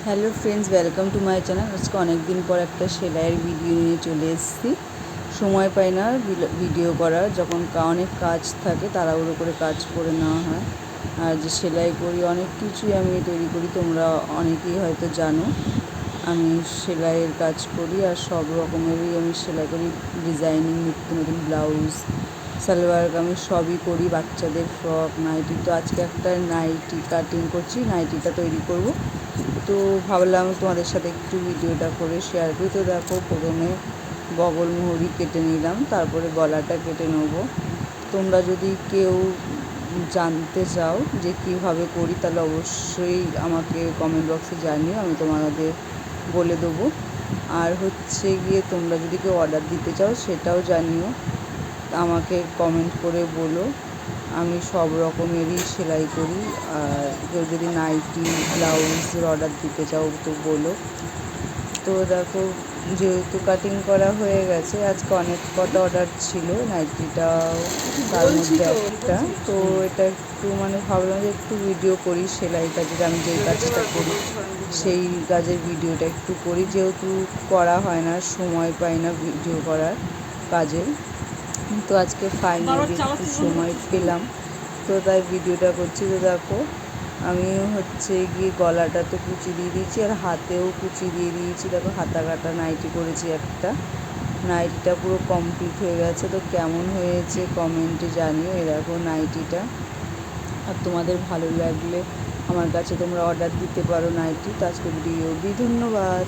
Hello friends, welcome to my channel. আজকে অনেক দিন পর একটা সেলাইয়ের ভিডিও নিয়ে চলে এসেছি। সময় পাই না ভিডিও করার, যখন অনেক কাজ থাকে তাড়াহুড়ো করে কাজ করে নেওয়া হয়। আর যে সেলাই করি, অনেক কিছুই আমি তৈরি করি, তোমরা অনেকেই হয়তো জানো। আমি সেলাইয়ের কাজ করি আর সব রকমেরই আমি সেলাই করি। ডিজাইনিং, নিত্য নতুন ব্লাউজ, সালোয়ার কামিজ সবই করি। বাচ্চাদের ফ্রক, নাইটি। তো আজকে একটা নাইটি কাটিং করছি, নাইটিটা তৈরি করব। তো ভাবলাম তোমাদের সাথে একটু ভিডিওটা করে শেয়ার করি। তো দেখো, প্রথমে বগল মোহরি কেটে নিলাম, তারপরে গলাটা কেটে নেবো। তোমরা যদি কেউ জানতে চাও যে কীভাবে করি, তাহলে অবশ্যই আমাকে কমেন্ট বক্সে জানিও, আমি তোমাদের বলে দেবো। আর হচ্ছে গিয়ে, তোমরা যদি কেউ অর্ডার দিতে চাও সেটাও জানিও, আমাকে কমেন্ট করে বলো। আমি সব রকমেরই সেলাই করি। আর কেউ যদি নাইটি, ব্লাউজের অর্ডার দিতে চাও তো বলো। তো দেখো, যেহেতু কাটিং করা হয়ে গেছে, আজকে অনেক কটা অর্ডার ছিল, নাইটিটাও তার মধ্যে একটা। তো এটা একটু ভাবলাম যে একটু ভিডিও করি, সেলাই কাজের আমি যেই কাজটা করি সেই কাজের ভিডিওটা একটু করি, যেহেতু করা হয় না, সময় পাই না ভিডিও করার কাজের। তো আজকে ফাইনালি একটু সময় পেলাম, তো তাই ভিডিওটা করছি। তো দেখো, আমি হচ্ছে গিয়ে গলাটা তো কুচি দিয়ে দিয়েছি, আর হাতেও কুচি দিয়ে দিয়েছি। দেখো, হাতা কাটা নাইটি করেছি একটা। নাইটিটা পুরো কমপ্লিট হয়ে গেছে। তো কেমন হয়েছে কমেন্টে জানিও। এই দেখো নাইটিটা। আর তোমাদের ভালো লাগলে আমার কাছে তোমরা অর্ডার দিতে পারো নাইটি। তো আজকে ভিডিও ধন্যবাদ।